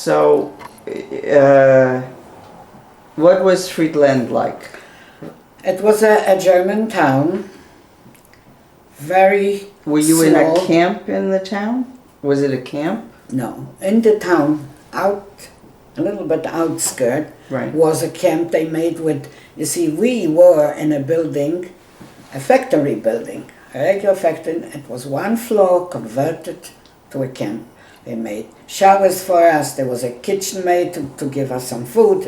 So, uh, what was Friedland like? It was a German town, very Were you small. in a camp in the town? Was it a camp? No, in the town, out a little bit outskirt, Right. was a camp they made with. You see, we were in a building, a factory building, a regular factory. It was one floor converted to a camp. They made showers for us. There was a kitchen made to give us some food.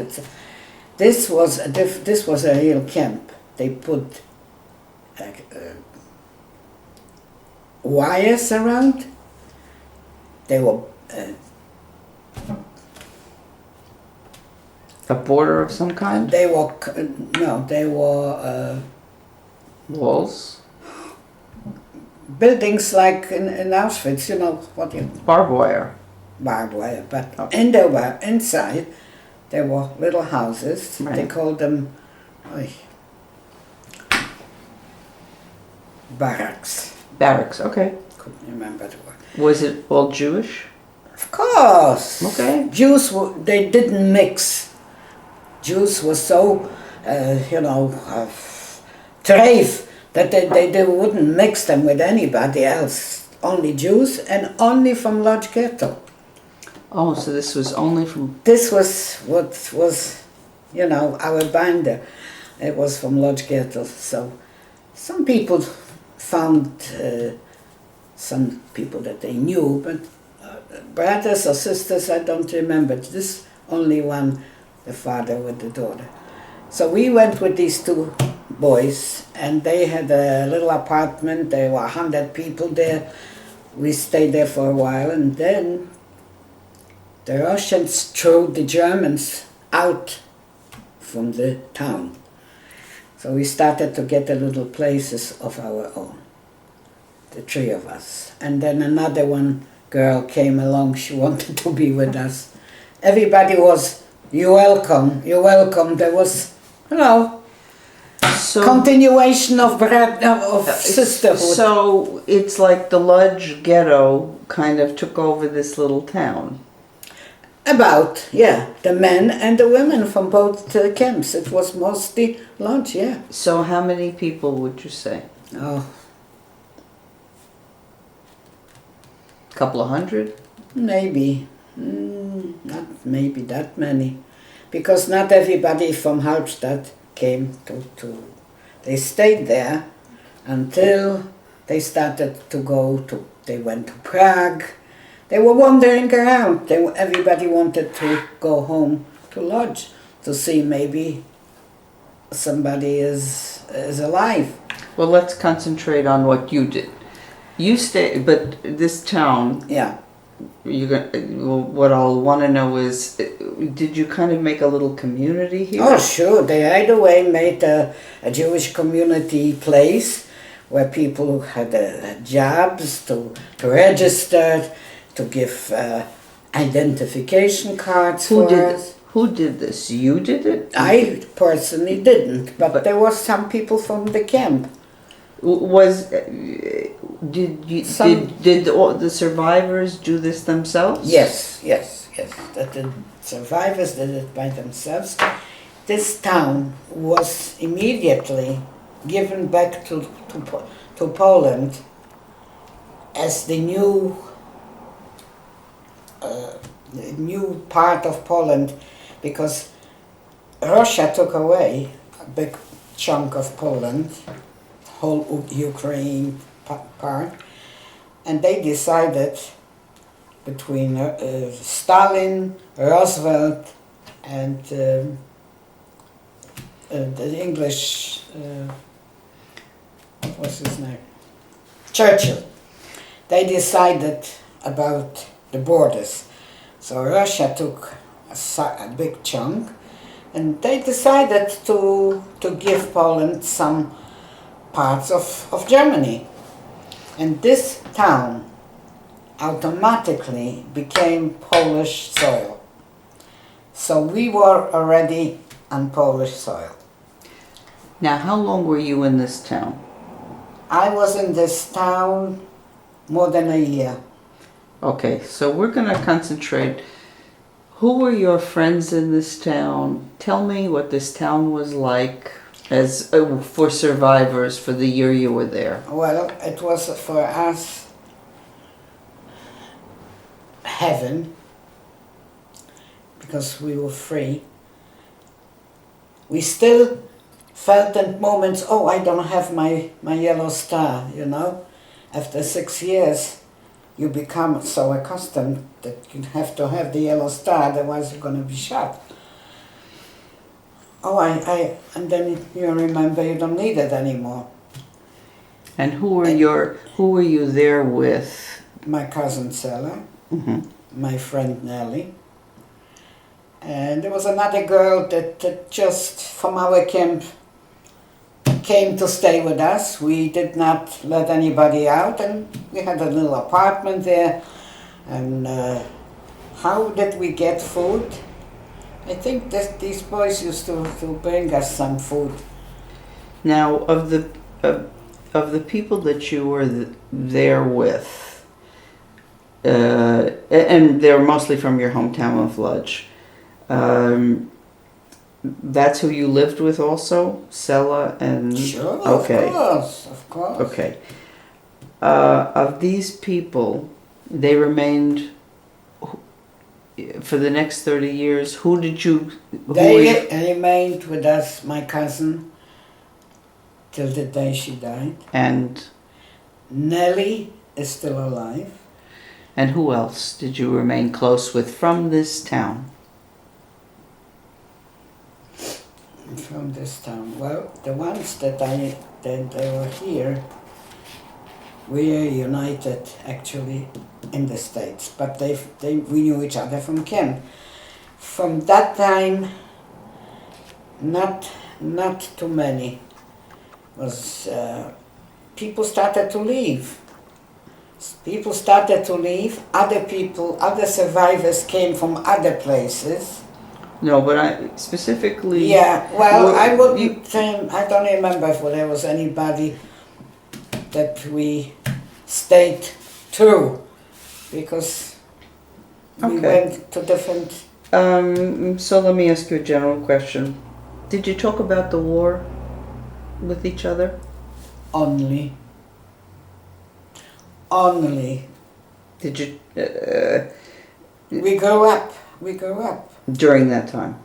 This was a real camp. They put wires around. They were A border of some kind? they were Walls? buildings like in Auschwitz. You know what you Barbed wire. barbed wire, but Okay. inside there were little houses. Right. They called them barracks. Barracks, okay. Couldn't remember the word. Was it all Jewish? Of course. Okay. Jews they didn't mix. Jews were so brave that they wouldn't mix them with anybody else. Only Jews and only from Lodz Ghetto. Oh, so this was only from... This was what was, our binder. It was from Lodz Ghetto. So some people found some people that they knew, but brothers or sisters, I don't remember. This only one, the father with the daughter. So we went with these two boys, and they had a little apartment. There were 100 people there. We stayed there for a while, and then the Russians threw the Germans out from the town. So we started to get a little places of our own, the three of us. And then another girl came along, she wanted to be with us. Everybody was, you're welcome. There was, So, continuation of sisterhood. So it's like the Lodz Ghetto kind of took over this little town. The men and the women from both camps. It was mostly Lodz, yeah. So how many people would you say? Oh, Couple of hundred? maybe. Not maybe that many. Because not everybody from Halbstadt came to they stayed there until they started to they went to Prague. They were wandering around. Everybody wanted to go home to Lodz to see maybe somebody is alive. Well, let's concentrate on what you did. You stayed, but this town, Yeah. what I'll want to know is, did you kind of make a little community here? Oh, sure. They right away made a Jewish community place where people had jobs to register, to give identification cards for us. Who did this? You did it? I personally didn't, but there were some people from the camp. Did all the survivors do this themselves? Yes. That the survivors did it by themselves. This town was immediately given back to Poland as the new part of Poland, because Russia took away a big chunk of Poland, whole Ukraine part, and they decided between Stalin, Roosevelt, and the English, what's his name? Churchill. They decided about the borders. So Russia took a big chunk, and they decided to give Poland some parts of Germany. And this town automatically became Polish soil. So we were already on Polish soil. Now, how long were you in this town? I was in this town more than a year. Okay, so we're going to concentrate. Who were your friends in this town? Tell me what this town was like as for survivors for the year you were there. Well, it was for us heaven because we were free. We still felt at moments, oh, I don't have my yellow star, you know. After 6 years, you become so accustomed that you have to have the yellow star, otherwise you're going to be shot. Oh, and then you remember you don't need it anymore. And who were you there with? My cousin Sella, my friend Nellie, and there was another girl that just from our camp came to stay with us. We did not let anybody out, and we had a little apartment there. And how did we get food? I think that these boys used to bring us some food. Now, of the people that you were there with, and they're mostly from your hometown of Lodz, that's who you lived with also? Sella and... Sure, okay. of course. Okay. Of these people, they remained for the next 30 years. Who did you... They remained with us, my cousin, till the day she died. And... Nellie is still alive. And who else did you remain close with from this town? From this town. Well, the ones that they were here, we are united actually in the States, but we knew each other from camp. From that time, not too many. Was people started to leave. People started to leave. Other survivors came from other places. No, but I specifically... Yeah, well, I wouldn't say, I don't remember if there was anybody that we stayed through, because we went to different... So let me ask you a general question. Did you talk about the war with each other? Only. Did you... We grew up. During that time?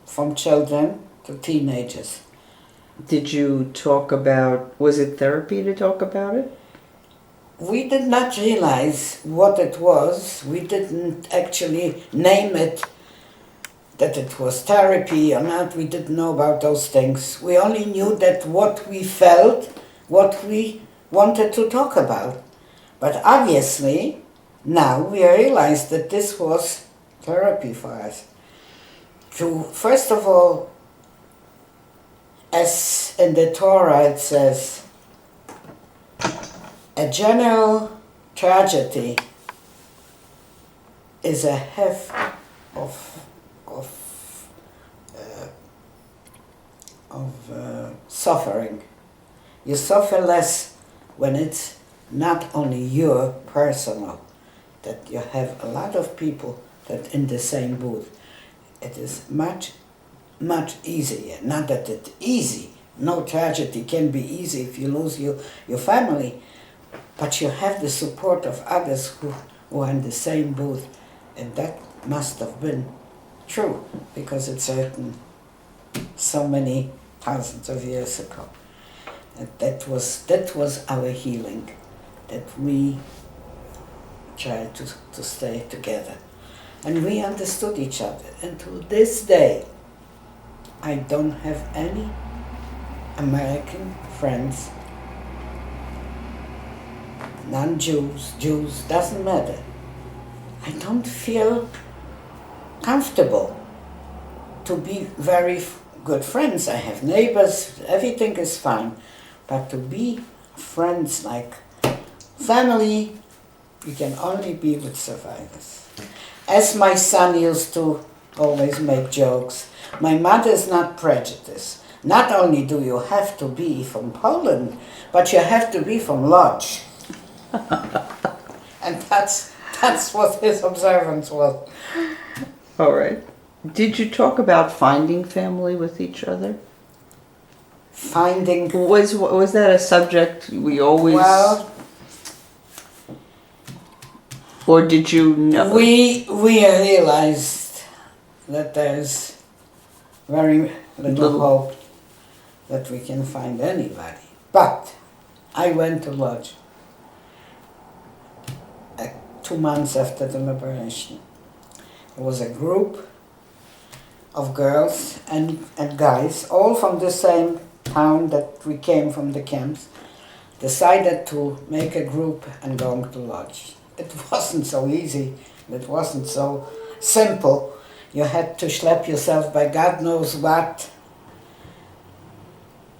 From children to teenagers. Did you talk about... Was it therapy to talk about it? We did not realize what it was. We didn't actually name it, that it was therapy or not. We didn't know about those things. We only knew that what we felt, what we wanted to talk about. But obviously, now we realize that this was therapy for us. To, first of all, as in the Torah it says, a general tragedy is a heft of suffering. You suffer less when it's not only your personal, that you have a lot of people that in the same booth. It is much easier. Not that it's easy. No tragedy can be easy if you lose your family. But you have the support of others who are in the same booth. And that must have been true, because it's certain so many thousands of years ago. And that was our healing, that we tried to stay together. And we understood each other. And to this day, I don't have any American friends, non-Jews, Jews, doesn't matter. I don't feel comfortable to be very good friends. I have neighbors, everything is fine. But to be friends like family, we can only be with survivors. As my son used to always make jokes, my mother is not prejudiced. Not only do you have to be from Poland, but you have to be from Lodz. And that's what his observance was. All right. Did you talk about finding family with each other? Finding, Was that a subject we always, well, or did you know? we realized that there's very little hope that we can find anybody. But I went to Lodz 2 months after the liberation. There was a group of girls and guys, all from the same town that we came from the camps, decided to make a group and go to Lodz. It wasn't so easy, it wasn't so simple. You had to schlep yourself by God knows what.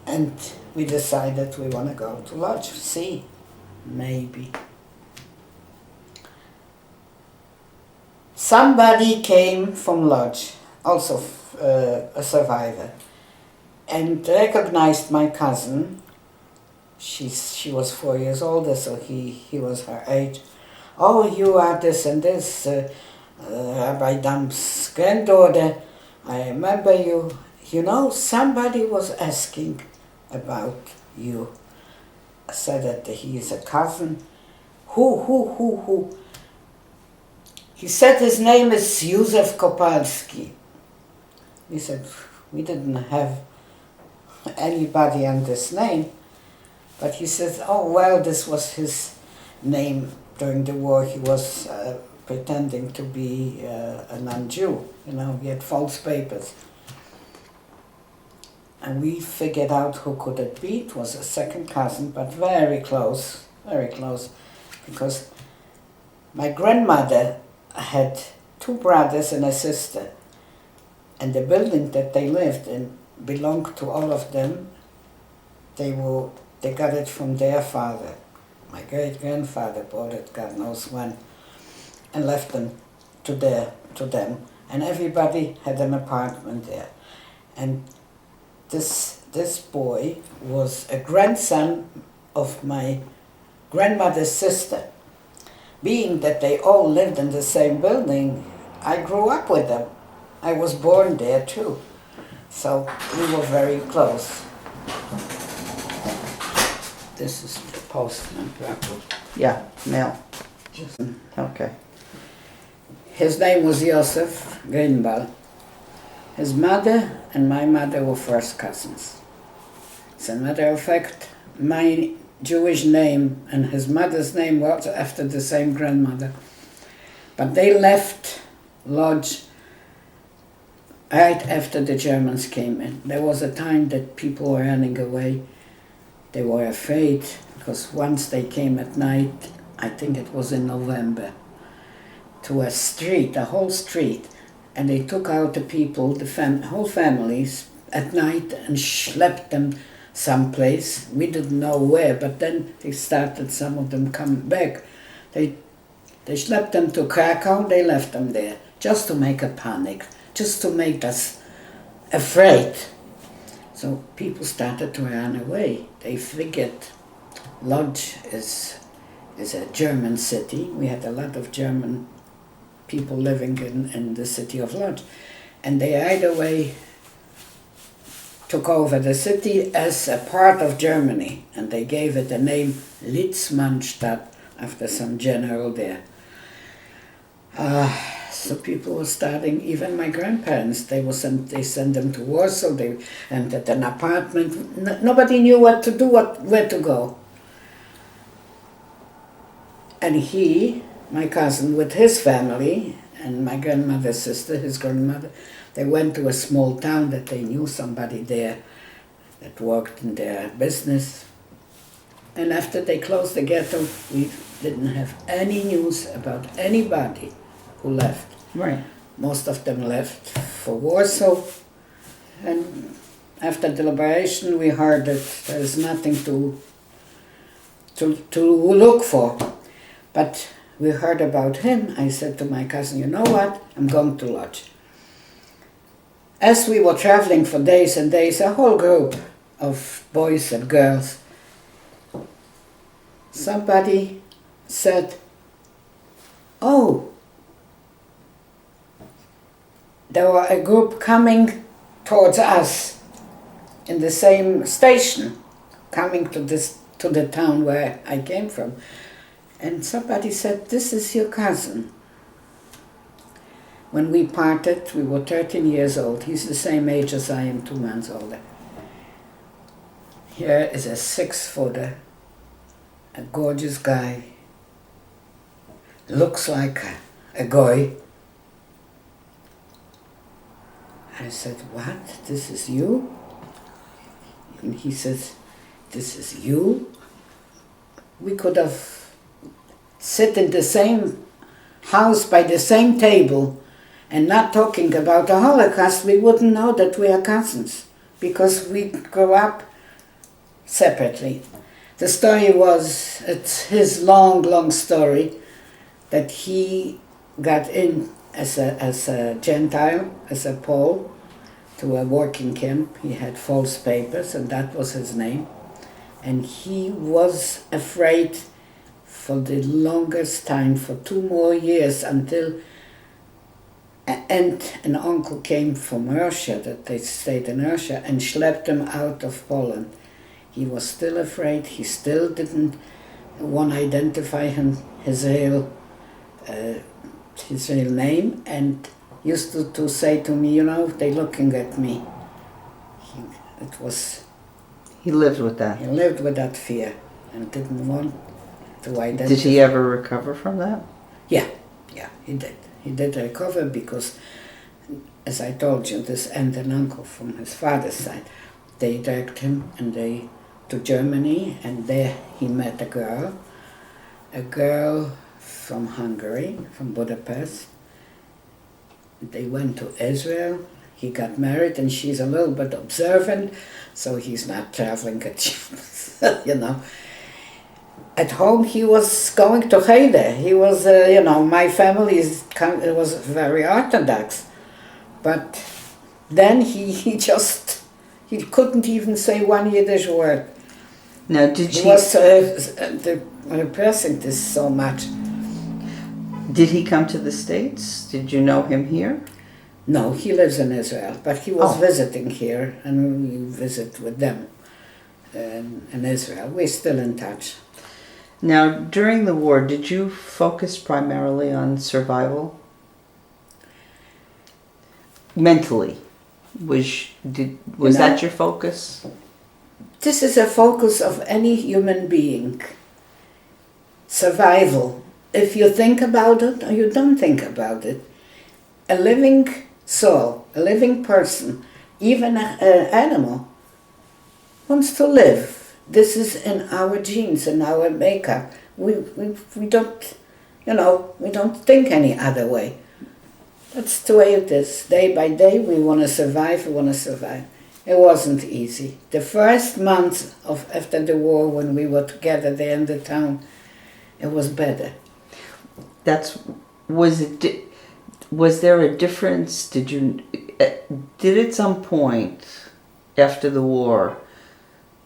And we decided we want to go to Lodz, see, maybe. Somebody came from Lodz, also a survivor, and recognized my cousin. She was 4 years older, so he was her age. Oh, you are this and this, Rabbi Dam's granddaughter. I remember you. You know, somebody was asking about you. I said that he is a cousin. Who? He said his name is Józef Kopalski. We said we didn't have anybody on this name. But he says, oh, well, this was his name during the war. He was pretending to be a non-Jew. You know, he had false papers. And we figured out who could it be. It was a second cousin, but very close, because my grandmother had 2 brothers and a sister. And the building that they lived in belonged to all of them. They got it from their father. My great-grandfather bought it, God knows when, and left them to them. And everybody had an apartment there. And this boy was a grandson of my grandmother's sister. Being that they all lived in the same building, I grew up with them. I was born there too. So we were very close. This is the postman. Yeah, mail. Okay. His name was Josef Greenball. His mother and my mother were first cousins. As a matter of fact, my Jewish name and his mother's name was after the same grandmother. But they left Lodz right after the Germans came in. There was a time that people were running away. They were afraid because once they came at night, I think it was in November, to a street, a whole street, and they took out the people, whole families, at night and schlepped them someplace. We didn't know where, but then they started, some of them come back. They schlepped them to Krakow, they left them there, just to make a panic, just to make us afraid. So people started to run away. They figured Lodz is a German city. We had a lot of German people living in the city of Lodz. And they right away took over the city as a part of Germany. And they gave it the name Litzmannstadt after some general there. So people were starting, even my grandparents, they sent them to Warsaw, they entered an apartment. Nobody knew what to do, where to go. And he, my cousin, with his family, and my grandmother's sister, his grandmother, they went to a small town that they knew somebody there that worked in their business. And after they closed the ghetto, we didn't have any news about anybody who left. Right. Most of them left for Warsaw, and after the liberation we heard that there's nothing to look for. But we heard about him. I said to my cousin, you know what, I'm going to Lodz. As we were traveling for days and days, a whole group of boys and girls, somebody said, oh, there were a group coming towards us in the same station, coming to the town where I came from. And somebody said, "This is your cousin." When we parted, we were 13 years old. He's the same age as I am, 2 months older. Here is a 6-footer, a gorgeous guy, looks like a guy. I said, "What? This is you?" And he says, "This is you?" We could have sit in the same house by the same table and not talking about the Holocaust. We wouldn't know that we are cousins because we grew up separately. The story was, it's his long story, that he got in as a Gentile, as a Pole, to a working camp. He had false papers, and that was his name. And he was afraid for the longest time, for 2 more years, until an uncle came from Russia, that they stayed in Russia, and schlepped him out of Poland. He was still afraid. He still didn't want to identify his real name, and used to say to me, "They're looking at me." He lived with that. He lived with that fear and didn't want to identify. Did he ever recover from that? Yeah, he did. He did recover because, as I told you, this aunt and uncle from his father's side, they dragged him to Germany, and there he met a girl from Hungary, from Budapest. They went to Israel. He got married, and she's a little bit observant, so he's not traveling at At home, he was going to Cheder. He was, my family was very Orthodox. But then he couldn't even say one Yiddish word. Now, he was repressing this so much. Did he come to the States? Did you know him here? No, he lives in Israel, but he was visiting here, and we visit with them in Israel. We're still in touch. Now, during the war, did you focus primarily on survival? Mentally, was that your focus? This is a focus of any human being. Survival. If you think about it or you don't think about it, a living soul, a living person, even an animal, wants to live. This is in our genes, in our makeup. We don't, we don't think any other way. That's the way it is. Day by day, we want to survive. It wasn't easy. The first month after the war, when we were together there in the town, it was better. Was there a difference? Did at some point after the war,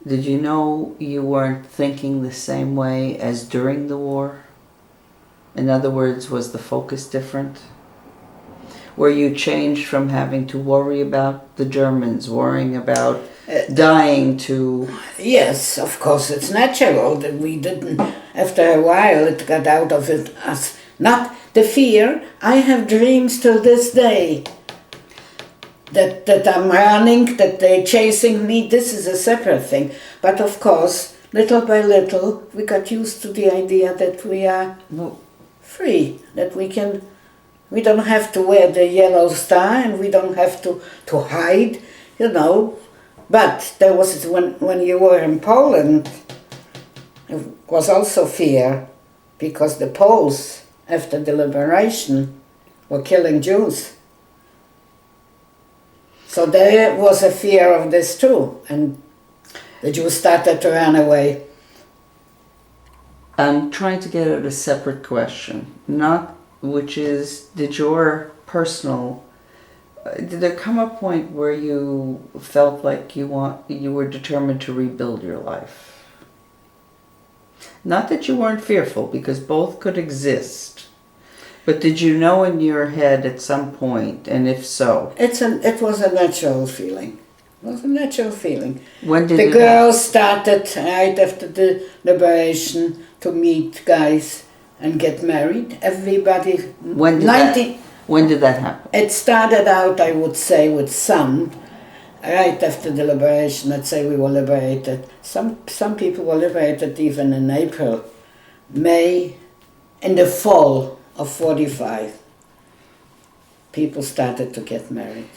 did you know you weren't thinking the same way as during the war? In other words, was the focus different? Where you changed from having to worry about the Germans, worrying about dying to... Yes, of course, it's natural that we didn't, after a while it got out of us. Not the fear. I have dreams till this day that I'm running, that they're chasing me. This is a separate thing. But of course, little by little, we got used to the idea that we are free, that we don't have to wear the yellow star, and we don't have to hide, But there was, when you were in Poland, it was also fear, because the Poles, after the liberation, were killing Jews. So there was a fear of this too, and the Jews started to run away. I'm trying to get at a separate question, which is, did there come a point where you felt like you were determined to rebuild your life? Not that you weren't fearful, because both could exist. But did you know in your head at some point, and if so, It was a natural feeling. It was a natural feeling. when did The it girls started right after the liberation to meet guys and get married. Everybody, When did 90, when did that happen? it started out, I would say, with some, right after the liberation. Let's say we were liberated. Some people were liberated even in April, May, in the fall of 45. People started to get married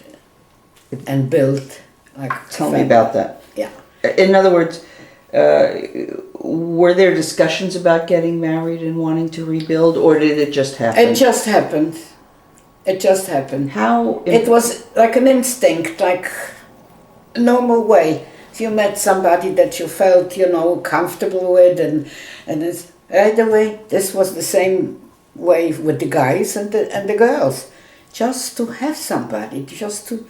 and build. Like Tell me about that. Yeah. In other words, were there discussions about getting married and wanting to rebuild, or did it just happen? It just happened. It just happened. How? It was like an instinct, like a normal way. If you met somebody that you felt, comfortable with, and it's right away. This was the same way with the guys and the girls. Just to have somebody, just to.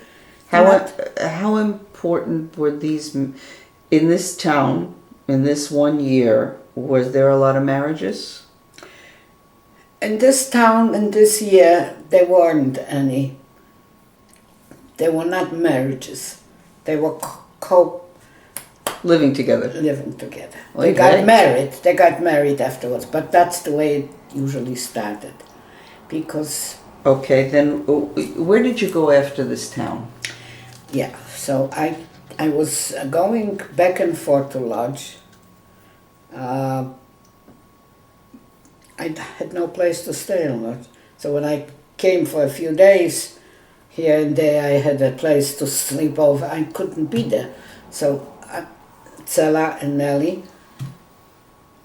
How important were these in this town in this 1 year? Was there a lot of marriages? In this town, in this year, there weren't any. They were not marriages. They were Living together. living together. Okay. They got married. They got married afterwards. But that's the way it usually started. Because, Okay, then where did you go after this town? yeah, so I was going back and forth to Lodge. I had no place to stay in Lodge. So when I came for a few days, here and there I had a place to sleep over. I couldn't be there. So Zella and Nelly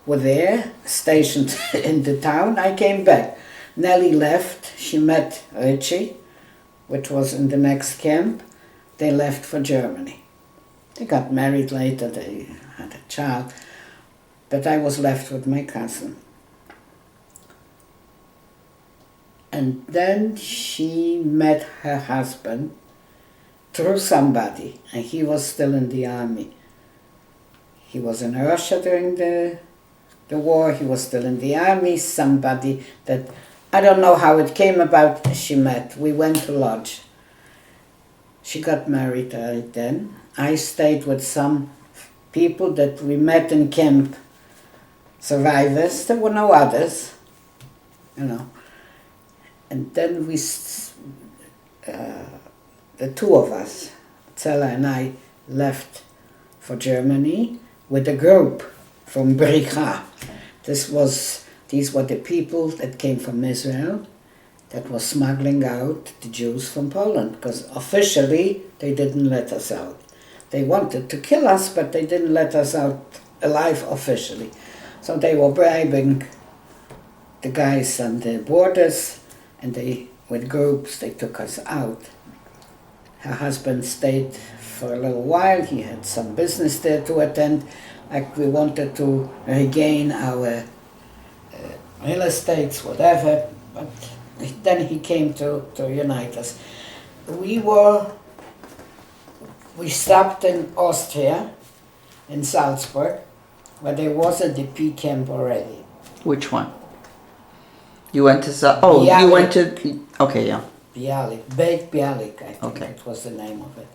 were there, stationed in the town. I came back. Nelly left. She met Richie, which was in the next camp. They left for Germany. They got married later. They had a child. But I was left with my cousin. And then she met her husband through somebody, and he was still in the army. He was in Russia during the war. He was still in the army. Somebody that, I don't know how it came about, she met. We went to Lodge. She got married right then. I stayed with some people that we met in camp, survivors. There were no others, And then the two of us, Zella and I, left for Germany with a group from Briga. These were the people that came from Israel that was smuggling out the Jews from Poland, because officially they didn't let us out. They wanted to kill us, but they didn't let us out alive officially. So they were bribing the guys on the borders, and with groups, they took us out. Her husband stayed for a little while. He had some business there to attend. Like we wanted to regain our real estates, whatever. But then he came to unite us. We stopped in Austria, in Salzburg, where there was a DP camp already. Which one? You went to Bialik. You went to, okay, yeah. Bialik, I think it was the name of it.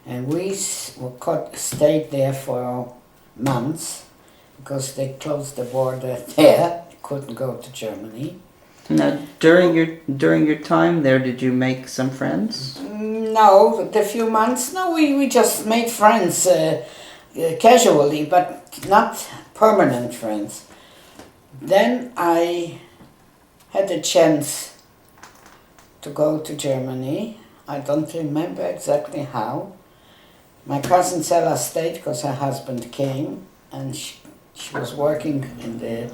And we stayed there for months because they closed the border there. Couldn't go to Germany. Now, during your time there, did you make some friends? No, the few months. No, we just made friends casually, but not permanent friends. Then I had a chance to go to Germany. I don't remember exactly how. My cousin Zella stayed because her husband came, and she was working in the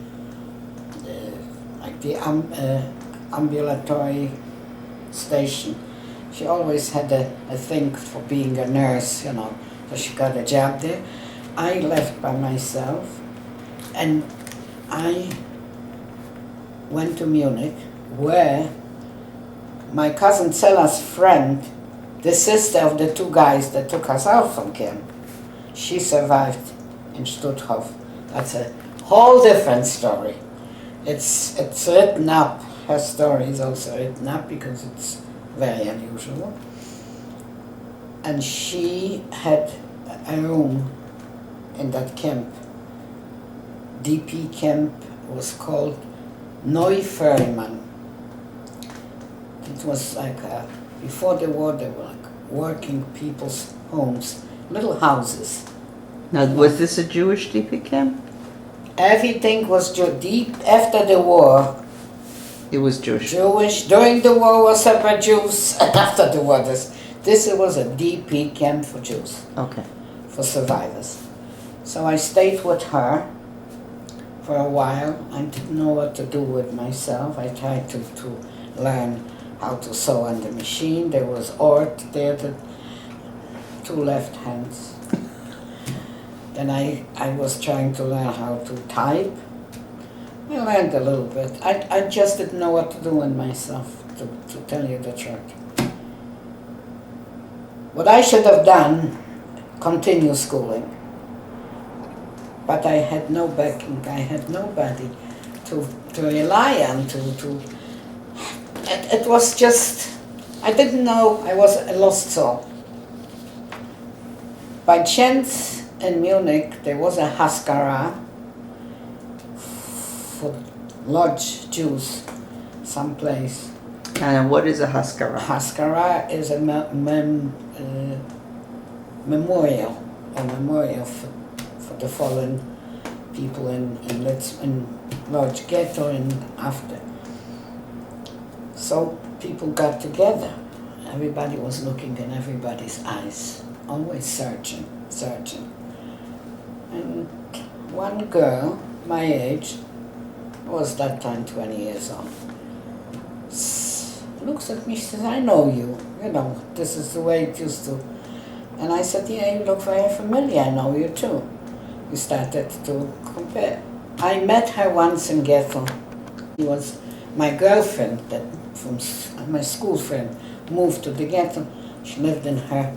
ambulatory station. She always had a thing for being a nurse, so she got a job there. I left by myself, and I went to Munich, where my cousin Zella's friend, the sister of the two guys that took us out from camp, she survived in Stutthof. That's a whole different story. It's written up her story is also written up because it's very unusual. And she had a room in that camp. DP camp was called Neu-Ferryman. It was like before the war, they were like working people's homes, little houses. Now, was this a Jewish DP camp? Everything was deep after the war. It was Jewish. Jewish. During the war was separate Jews, and after the war, this was a DP camp for Jews, Okay. for survivors. So I stayed with her for a while. I didn't know what to do with myself. I tried to learn how to sew on the machine. There was Ort there, two left hands. Then I was trying to learn how to type. I learned a little bit. I just didn't know what to do with myself, to tell you the truth. What I should have done, continue schooling. But I had no backing. I had nobody to rely on. It was just, I didn't know. I was a lost soul. By chance, in Munich, there was a Haskara for Lodge Jews, someplace. And what is a Haskara? Haskara is a memorial, for the fallen people in Lodge Ghetto and after. So people got together. Everybody was looking in everybody's eyes, always searching. And one girl, my age, was that time 20 years old, looks at me, she says, I know you, this is the way it used to. And I said, yeah, you look very familiar, I know you too. We started to compare. I met her once in Ghetto. She was my girlfriend, my school friend, moved to the Ghetto. She lived in her,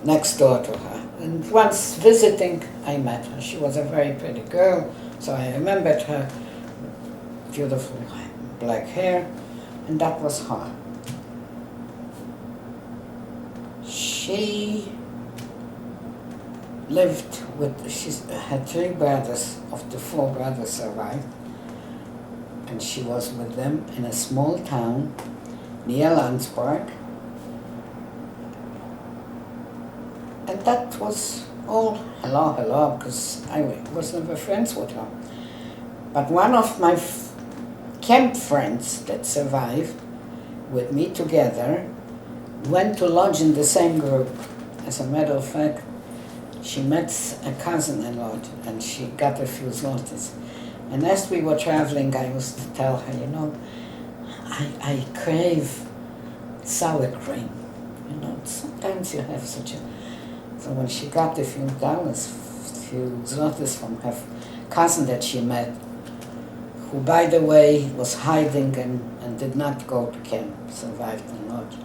next door to her. And once visiting, I met her. She was a very pretty girl, so I remembered her, beautiful black hair, and that was her. She lived she had 3 brothers, of the 4 brothers survived, and she was with them in a small town near Landsberg. And that was all hello, because I was never friends with her. But one of my camp friends that survived with me together went to lodge in the same group. As a matter of fact, she met a cousin in lodge and she got a few zlotys. And as we were traveling, I used to tell her, I crave sour cream. Sometimes you have such a... So when she got a few zlotys from her cousin that she met, who, by the way, was hiding and did not go to camp, survived in lodge.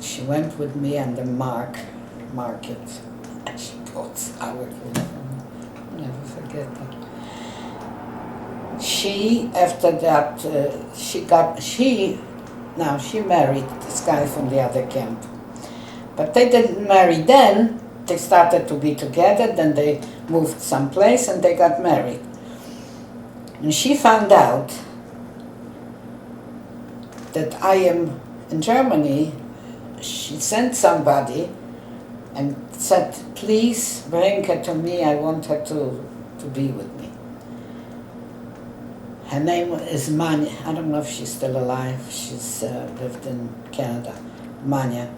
She went with me on the market, and she bought sour cream. I'll never forget that. She, after that, she married this guy from the other camp. But they didn't marry then. They started to be together, then they moved someplace and they got married. And she found out that I am in Germany. She sent somebody and said, please bring her to me, I want her to be with me. Her name is Manya. I don't know if she's still alive. She's lived in Canada, Manya.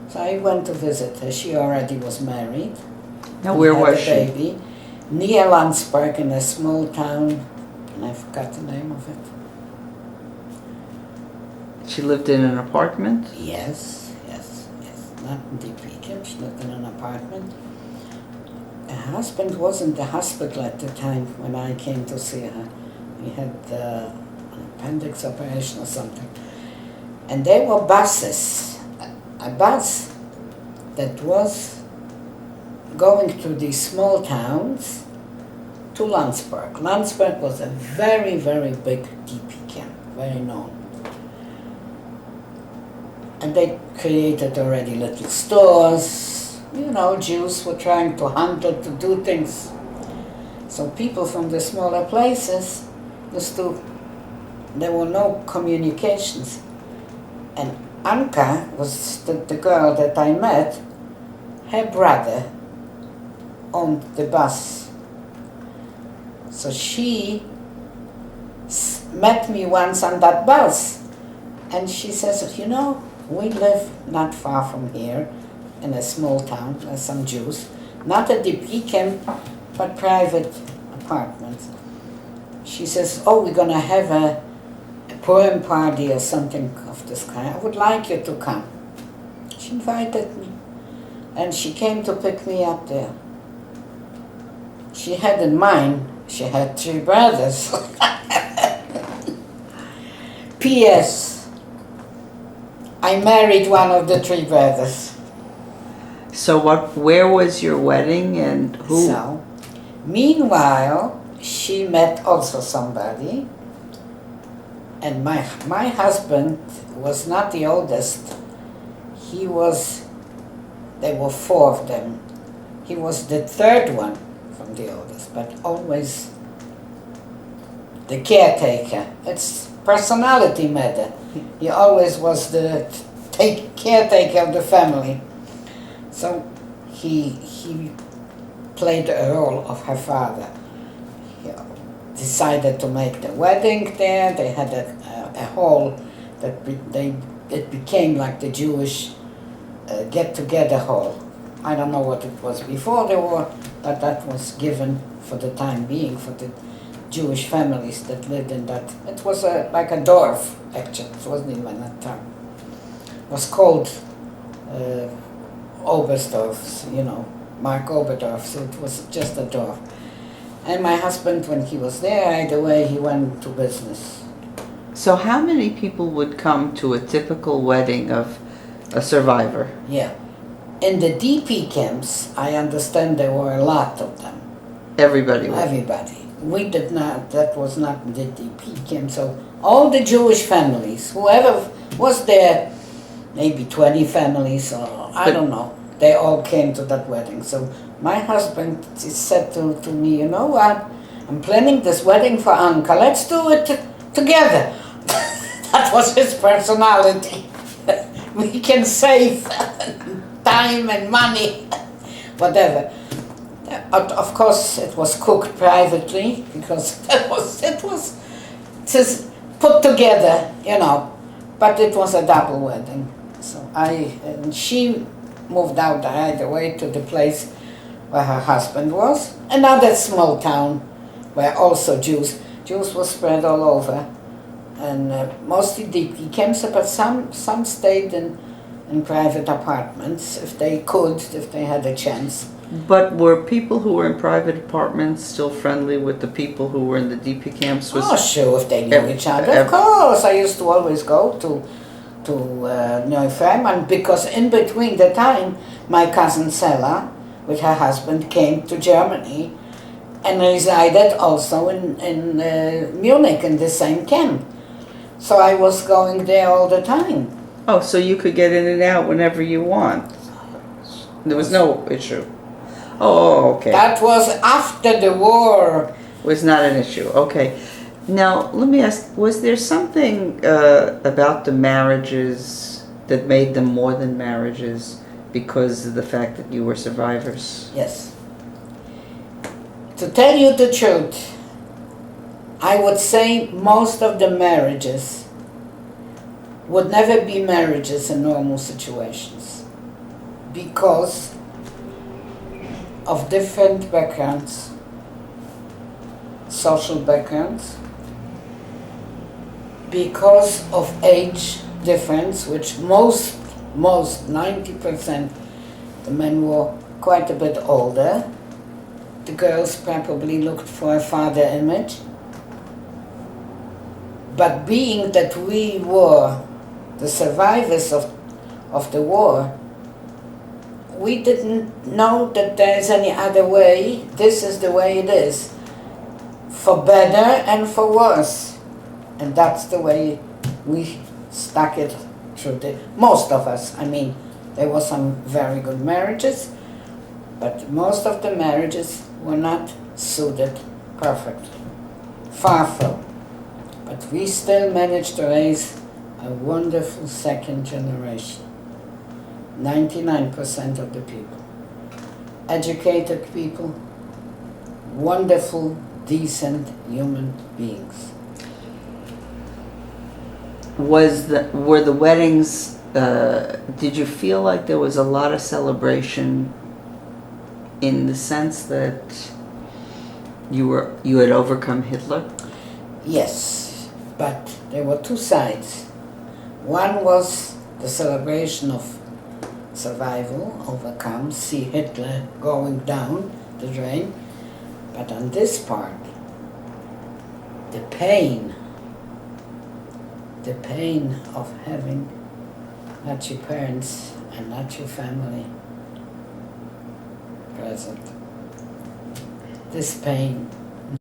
So I went to visit her. She already was married. Now, where was she? she? Baby, near Landsberg in a small town, and I forgot the name of it. She lived in an apartment? Yes. Not in DP camp, she lived in an apartment. Her husband was in the hospital at the time when I came to see her. He had an appendix operation or something. And there were buses, a bus that was going to these small towns to Landsberg. Landsberg was a very, very big DP camp, very known. And they created already little stores. You know, Jews were trying to handle, to do things. So people from the smaller places used to, there were no communications. And Anka was the girl that I met, her brother owned the bus. So she met me once on that bus. And she says, you know, we live not far from here in a small town, there's some Jews, not a DP camp, but private apartments. She says, oh, we're gonna have a Purim party or something of this kind. I would like you to come. She invited me, and she came to pick me up there. She had in mind, she had 3 brothers. P.S. I married one of the 3 brothers. So where was your wedding and who? So, meanwhile, she met also somebody. And my husband was not the oldest. He was, there were 4 of them. He was the 3rd one from the oldest, but always the caretaker. It's personality matter. He always was the caretaker of the family. So he played a role of her father. He decided to make the wedding there. They had a hall that it became like the Jewish get-together hall. I don't know what it was before the war, but that was given for the time being for the Jewish families that lived in that. It was like a dorf, actually. It wasn't even a town. It was called Oberstdorf, you know, Mark Oberdorf, so it was just a dorf. And my husband, when he was there, right away he went to business. So how many people would come to a typical wedding of a survivor? Yeah. In the DP camps, I understand there were a lot of them. Everybody would. Everybody. We did not, that was not the DP camp, so all the Jewish families, whoever was there, maybe 20 families or I don't know, they all came to that wedding. So my husband said to me, you know what, I'm planning this wedding for Anka, let's do it together. That was his personality. We can save time and money, whatever. Of course, it was cooked privately because it was just put together, you know. But it was a double wedding. So and she moved out right away to the place where her husband was. Another small town where also Jews were spread all over, and mostly DP camps, but some stayed in private apartments if they could, if they had a chance. But were people who were in private apartments still friendly with the people who were in the DP camps? Oh, sure, if they knew each other. Of course, I used to always go to Neufeld, and because in between the time, my cousin Sella, with her husband, came to Germany and resided also in Munich in the same camp. So I was going there all the time. Oh, so you could get in and out whenever you want. There was no issue. Oh, okay. That was after the war. Was not an issue. Okay. Now, let me ask, was there something about the marriages that made them more than marriages because of the fact that you were survivors? Yes. To tell you the truth, I would say most of the marriages would never be marriages in normal situations because of different backgrounds, social backgrounds, because of age difference, which most 90%, the men were quite a bit older. The girls probably looked for a father image. But being that we were the survivors of the war, we didn't know that there is any other way. This is the way it is. for better and for worse. And that's the way we stuck it through most of us. I mean, there were some very good marriages, but most of the marriages were not suited perfectly. Far from. But we still managed to raise a wonderful second generation. 99% of the people. Educated people, wonderful, decent human beings. Were the weddings, did you feel like there was a lot of celebration in the sense that you had overcome Hitler? Yes, but there were two sides. One was the celebration of survival, overcome, see Hitler going down the drain. But on this part, the pain of having not your parents and not your family present. This pain